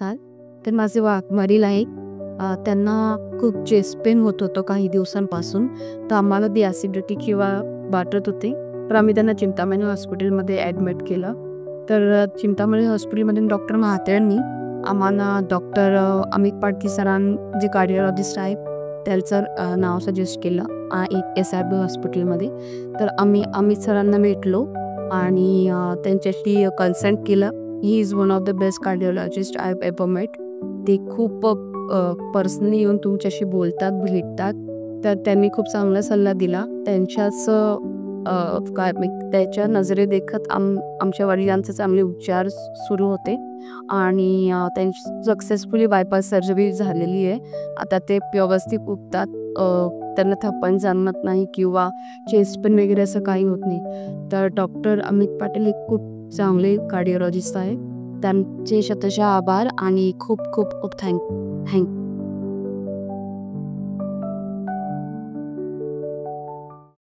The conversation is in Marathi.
नमस्कार. तर माझे वडील आहे. त्यांना खूप चेस्ट पेन होत होतं काही दिवसांपासून. तर आम्हाला ती ॲसिडिटी किंवा वाटत होते. तर आम्ही त्यांना चिंतामणी हॉस्पिटलमध्ये ॲडमिट केलं. तर चिंतामणी हॉस्पिटलमधून डॉक्टर म्हात्रेंनी आम्हाला डॉक्टर अमित पाटकी जे कार्डिओलॉजिस्ट आहेत त्यांचं नाव सजेस्ट केलं SRB हॉस्पिटलमध्ये. तर आम्ही अमित सरांना भेटलो आणि त्यांच्याशी कन्सल्ट केलं. He is one of the best cardiologist I have ever met. ते खूप पर्सनली येऊन तुमच्याशी बोलतात, भेटतात. तर त्यांनी खूप चांगला सल्ला दिला. त्यांच्याच त्याच्या नजरेदेखत आमच्या वडिलांचे चांगले उपचार सुरू होते आणि त्यांची सक्सेसफुली बायपास सर्जरी झालेली आहे. आता ते व्यवस्थित उठतात. त्यांना थप्पन जाणवत नाही किंवा चेस्ट पेन वगैरे असं काही होत नाही. तर डॉक्टर अमित पाटील हे खूप चांगले कार्डिओलॉजिस्ट आहेत. त्यांचे शतशः आभार आणि खूप खूप खूप थँक